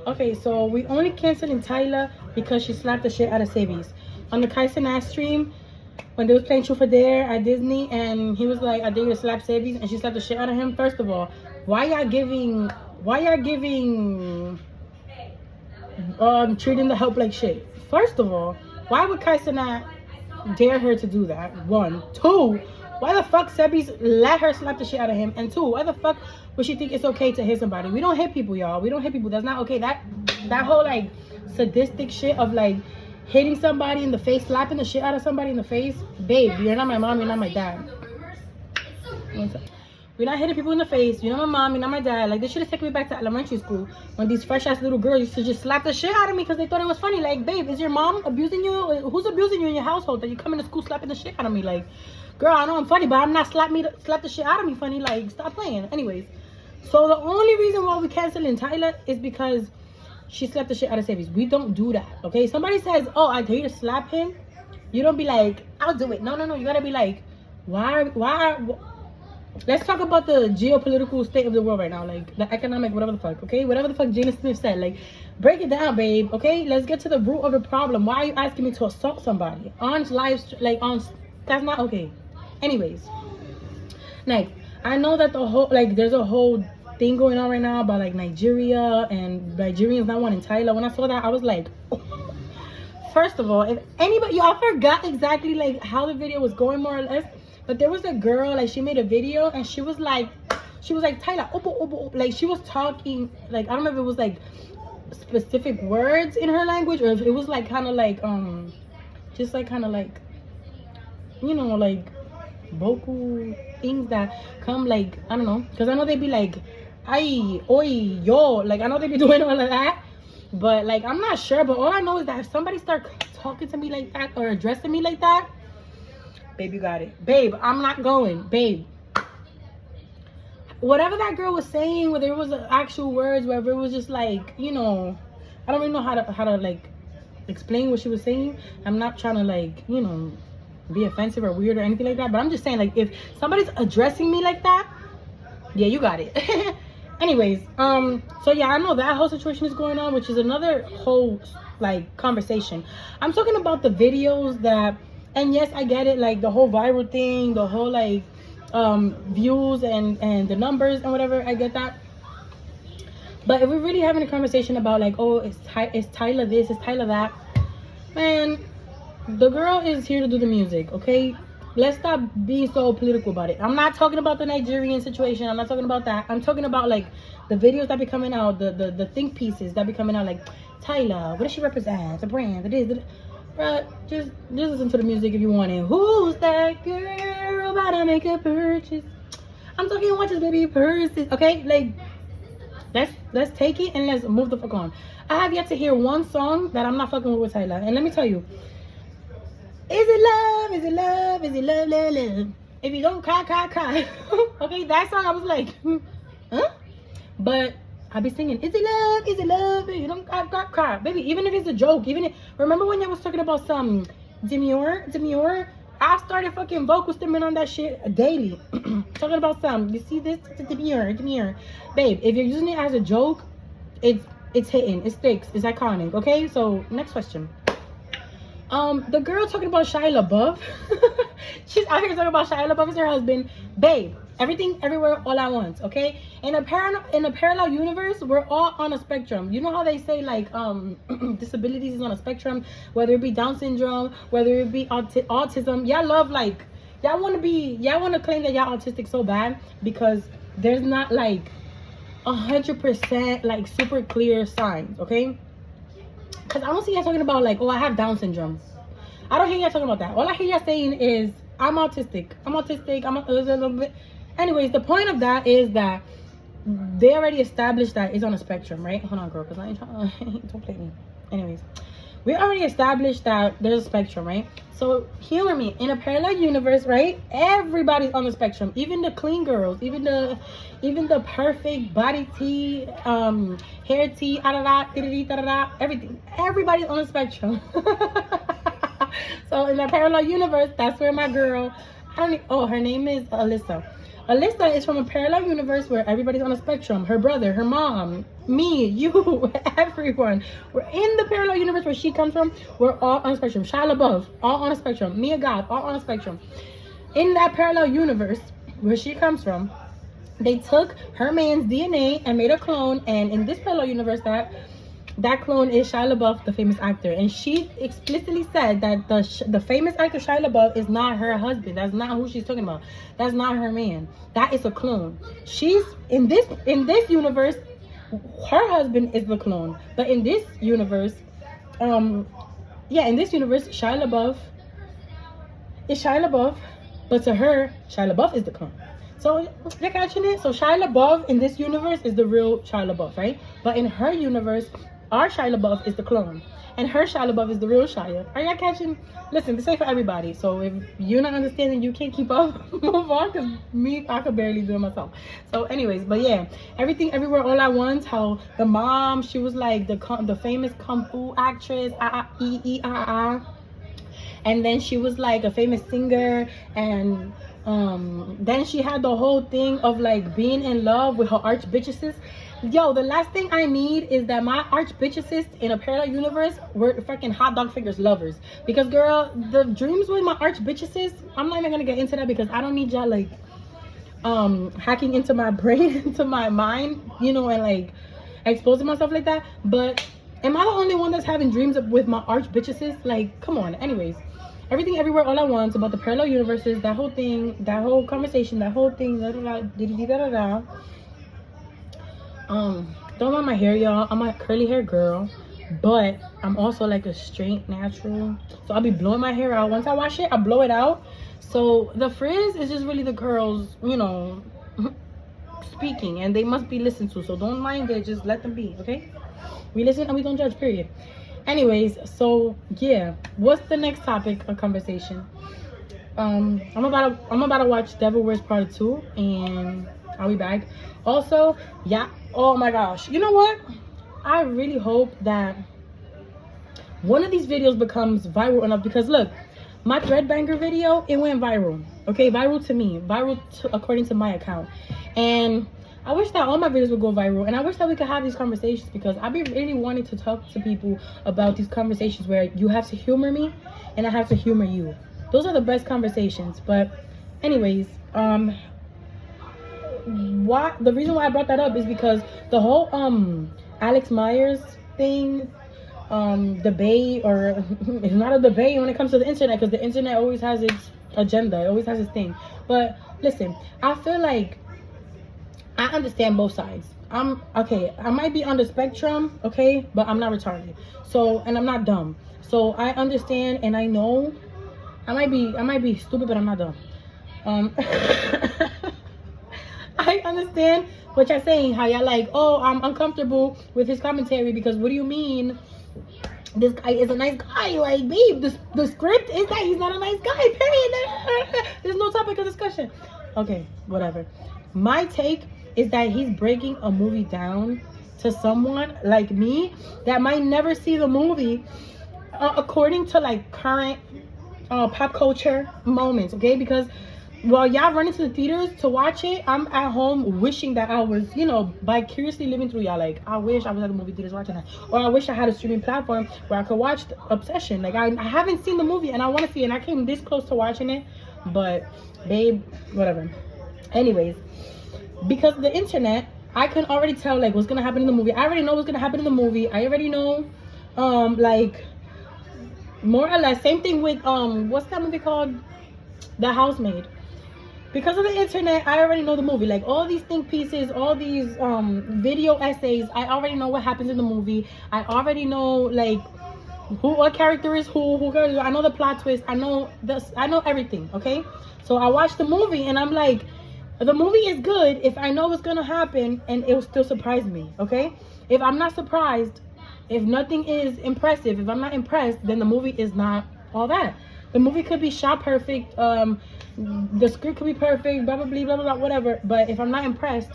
Okay, so we only canceling TYLA because she slapped the shit out of Sebi's. On the Kaisen ass stream, when they was playing Truth or Dare at Disney, and he was like, I dare you to slap Sebi's, and she slapped the shit out of him. First of all, why y'all giving treating the help like shit? First of all, why would Kaisen not dare her to do that? One. Two, why the fuck Sebi's let her slap the shit out of him? And two, why the fuck would she think it's okay to hit somebody? We don't hit people, y'all. We don't hit people. That's not okay. That whole like sadistic shit of like hitting somebody in the face, slapping the shit out of somebody in the face. Babe, you're not my mom, you're not my dad. We're not hitting people in the face. You're not my mom, you're not my dad. Like, they should have taken me back to elementary school when these fresh-ass little girls used to just slap the shit out of me because they thought it was funny. Like, babe, is your mom abusing you? Who's abusing you in your household that you come into school slapping the shit out of me? Like, girl, I know I'm funny, but I'm not slap the shit out of me funny. Like, stop playing. Anyways, so the only reason why we canceling TYLA is because she slapped the shit out of Sebi's. We don't do that, okay? Somebody says, oh, I dare you to slap him. You don't be like, I'll do it. No. You gotta be like, why? Let's talk about the geopolitical state of the world right now, like the economic, whatever the fuck, okay? Whatever the fuck Gina Smith said, like, break it down, babe, okay? Let's get to the root of the problem. Why are you asking me to assault somebody on live, like, on, that's not okay. Anyways, next, I know that the whole, like, there's a whole thing going on right now about, like, Nigeria and Nigerians not wanting TYLA. When I saw that, I was like, first of all, if anybody, y'all forgot exactly, like, how the video was going, more or less. But there was a girl, like, she made a video and she was like TYLA, obo. Like, she was talking, like, I don't know if it was like specific words in her language or if it was like kind of like just like kind of like, you know, like vocal things that come, like, I don't know, because I know they be like ay, oi, yo, like, I know they be doing all of that, but like, I'm not sure. But all I know is that if somebody start talking to me like that or addressing me like that, babe, you got it. Babe, I'm not going. Babe, whatever that girl was saying, whether it was actual words, whether it was just like, you know, I don't really know how to like explain what she was saying. I'm not trying to, like, you know, be offensive or weird or anything like that, but I'm just saying, like, if somebody's addressing me like that, yeah, you got it. Anyways, so yeah, I know that whole situation is going on, which is another whole like conversation. I'm talking about the videos that, and yes, I get it, like the whole viral thing, the whole like views and the numbers and whatever, I get that. But if we're really having a conversation about like, oh, it's TYLA this, it's TYLA that, man, the girl is here to do the music, okay? Let's stop being so political about it. I'm not talking about the Nigerian situation. I'm not talking about that. I'm talking about like the videos that be coming out, the think pieces that be coming out, like TYLA, what does she represent? The brand, it is. Bruh, just listen to the music if you want it. Who's that girl about to make a purchase? I'm talking watches, baby, purses. Okay, like, let's take it and let's move the fuck on. I have yet to hear one song that I'm not fucking with TYLA. And let me tell you, is it love? Is it love? Is it love, love, love? If you don't cry, cry, cry. Okay, that song I was like, huh? But I be singing, is it love? Is it love? You don't cry, baby. Even if it's a joke, even if, remember when I was talking about some demure? I started fucking vocal stimming on that shit daily. Talking about some, you see this, demure. Babe, if you're using it as a joke, it's hitting, it sticks, it's iconic. Okay, so next question. The girl talking about Shia LaBeouf. She's out here talking about Shia LaBeouf as her husband. Babe, everything, everywhere, all at once, okay? In a parallel universe, we're all on a spectrum. You know how they say, like, disabilities is on a spectrum, whether it be Down syndrome, whether it be autism. Y'all love, like, y'all want to claim that y'all autistic so bad because there's not, like, 100%, like, super clear signs, okay? Because I don't see y'all talking about, like, oh, I have Down syndrome. I don't hear y'all talking about that. All I hear y'all saying is, I'm autistic. I'm a little bit. Anyways, the point of that is that they already established that it's on a spectrum, right? Hold on, girl, because I ain't trying to, don't play me. Anyways, we already established that there's a spectrum, right? So, humor me. In a parallel universe, right? Everybody's on the spectrum. Even the clean girls, even the perfect body tea, hair tea, everything. Everybody's on the spectrum. So in a parallel universe, that's where my girl, her name is Alyssa. Alyssa is from a parallel universe where everybody's on a spectrum. Her brother, her mom, me, you, everyone. We're in the parallel universe where she comes from. We're all on a spectrum. Shia LaBeouf, all on a spectrum. Mia God, all on a spectrum. In that parallel universe where she comes from, they took her man's DNA and made a clone. And in this parallel universe, that clone is Shia LaBeouf, the famous actor. And she explicitly said that the famous actor Shia LaBeouf is not her husband. That's not who she's talking about. That's not her man. That is a clone. She's in this universe, her husband is the clone. But in this universe, in this universe, Shia LaBeouf is Shia LaBeouf, but to her, Shia LaBeouf is the clone. So you're catching it? So Shia LaBeouf in this universe is the real Shia LaBeouf, right? But in her universe, our Shia LaBeouf is the clone. And her Shia LaBeouf is the real Shia. Are y'all catching? Listen, this ain't for everybody. So if you're not understanding, you can't keep up, move on. Because I could barely do it myself. So anyways, but yeah. Everything, Everywhere, All at Once. How the mom, she was like the famous Kung Fu actress. And then she was like a famous singer. And then she had the whole thing of like being in love with her arch bitches. Yo, the last thing I need is that my arch bitches in a parallel universe were fucking hot dog fingers lovers. Because girl, the dreams with my arch bitches, I'm not even gonna get into that because I don't need y'all like hacking into my brain, into my mind, you know, and like exposing myself like that. But am I the only one that's having dreams with my arch bitches? Like, come on. Anyways, Everything Everywhere All at Once, about the parallel universes, that whole thing, that whole conversation, that whole thing, don't mind my hair, y'all. I'm a curly hair girl, but I'm also like a straight natural, so I'll be blowing my hair out. Once I wash it, I blow it out. So the frizz is just really the girls, you know, speaking, and they must be listened to, so don't mind it, just let them be, okay? We listen and we don't judge, period. Anyways, so yeah, what's the next topic of conversation? I'm about to watch Devil Wears Prada 2, and I'll be back. Also, yeah, oh my gosh, you know what? I really hope that one of these videos becomes viral enough, because look, my threadbanger video, it went viral. Okay, viral to me, according to my account. And I wish that all my videos would go viral, and I wish that we could have these conversations, because I be really wanting to talk to people about these conversations where you have to humor me and I have to humor you. Those are the best conversations. But anyways, the reason why I brought that up is because the whole Alex Meyers thing, debate, or it's not a debate when it comes to the internet, because the internet always has its agenda, it always has its thing. But listen, I feel like I understand both sides. I might be on the spectrum, okay, but I'm not retarded. So, and I'm not dumb. So I understand, and I know I might be stupid, but I'm not dumb. I understand what you're saying, how y'all like, oh, I'm uncomfortable with his commentary, because what do you mean this guy is a nice guy? Like, babe, the script is that he's not a nice guy, period. There's no topic of discussion. Okay, whatever. My take is that he's breaking a movie down to someone like me that might never see the movie according to like current pop culture moments, okay? Because while y'all run into the theaters to watch it, I'm at home wishing that I was, you know, vicariously living through y'all. Like, I wish I was at the movie theaters watching that, or I wish I had a streaming platform where I could watch Obsession. Like, I haven't seen the movie and I want to see it, and I came this close to watching it, but babe, whatever. Anyways, because of the internet, I can already tell like what's gonna happen in the movie. I already know what's gonna happen in the movie. I already know like more or less. Same thing with what's that movie called? The Housemaid. Because of the internet, I already know the movie. Like all these think pieces, all these video essays, I already know what happens in the movie. I already know like what character is who I know the plot twist. I know everything, okay? So I watched the movie and I'm like, the movie is good if I know what's gonna happen, and it will still surprise me, okay? If I'm not surprised, if nothing is impressive, if I'm not impressed, then the movie is not all that. The movie could be shot perfect, the script could be perfect, blah, blah, blah, blah, blah, whatever. But if I'm not impressed,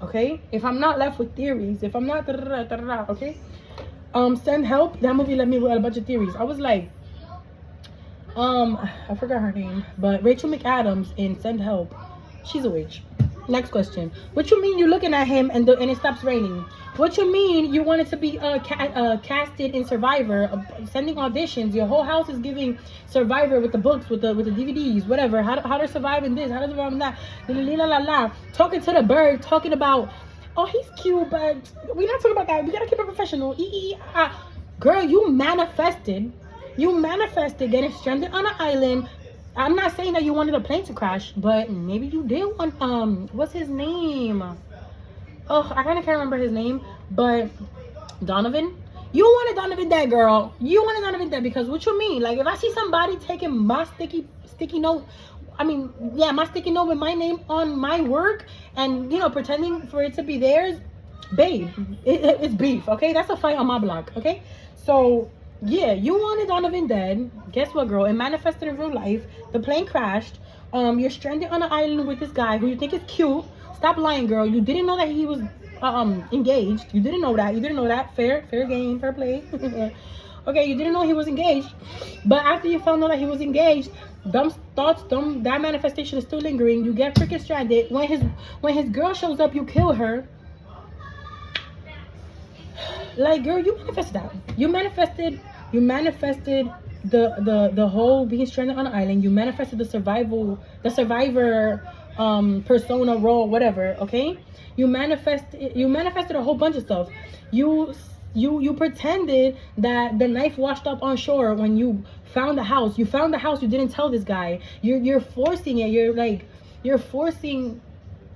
okay? If I'm not left with theories, if I'm not, okay? Send Help, that movie left me with a bunch of theories. I was like, I forgot her name, but Rachel McAdams in Send Help. She's a witch. Next question. What you mean you looking at him and it stops raining? What you mean you wanted to be casted in Survivor, sending auditions? Your whole house is giving Survivor with the books, with the DVDs, whatever. How to survive in this? How to survive in that? La la la. Talking to the bird, talking about, oh, he's cute, but we're not talking about that. We gotta keep it professional. Girl, you manifested getting stranded on an island. I'm not saying that you wanted a plane to crash, but maybe you did want, what's his name? Oh, I kind of can't remember his name, but Donovan. You wanted Donovan dead, girl. You wanted Donovan dead because what you mean? Like, if I see somebody taking my sticky note, my sticky note with my name on my work and, you know, pretending for it to be theirs, babe, it's beef, okay? That's a fight on my block, okay? So, yeah, you wanted Donovan dead. Guess what, girl? It manifested in real life. The plane crashed. You're stranded on an island with this guy who you think is cute. Stop lying, girl. You didn't know that he was engaged. You didn't know that. Fair game, fair play. Okay, you didn't know he was engaged. But after you found out that he was engaged, that manifestation is still lingering. You get freaking stranded. When his girl shows up, you kill her. Like, girl, you manifested that. You manifested the whole being stranded on an island. You manifested the survivor persona role, whatever, okay? You manifested a whole bunch of stuff. You pretended that the knife washed up on shore when you found the house. You found the house, you didn't tell this guy. You're forcing it. You're forcing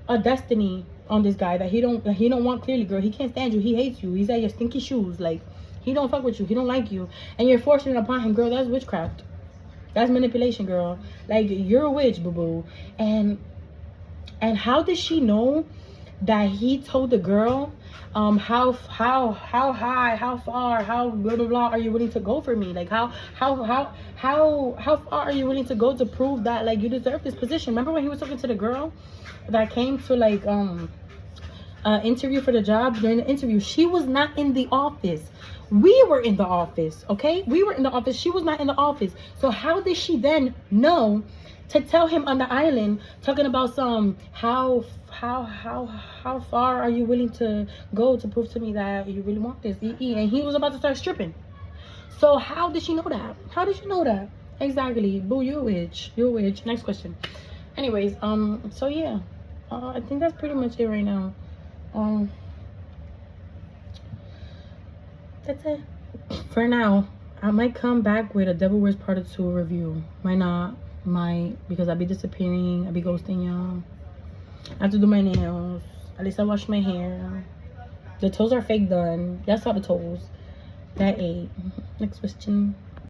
a destiny on this guy that he don't want. Clearly, girl, he can't stand you. He hates you. He's at your stinky shoes. Like, he don't fuck with you. He don't like you, and you're forcing it upon him, girl. That's witchcraft. That's manipulation, girl. Like, you're a witch, boo boo. And how did she know that he told the girl, how high, how far, how blah blah blah are you willing to go for me? Like, how far are you willing to go to prove that, like, you deserve this position? Remember when he was talking to the girl that came to, like, interview for the job? During the interview, she was not in the office. We were in the office, okay? We were in the office. She was not in the office. So how did she then know to tell him on the island, talking about some how far are you willing to go to prove to me that you really want this? And he was about to start stripping. So how did she know that? How did you know that? Exactly. Boo, you're a witch. You're a witch. Next question. Anyways, so yeah, I think that's pretty much it right now. That's it for now. I might come back with a Devil Wears Part 2 review. Might not. Might, because I be disappearing. I be ghosting y'all. I have to do my nails. At least I washed my hair. The toes are fake done. Y'all saw the toes. That ate. Next question.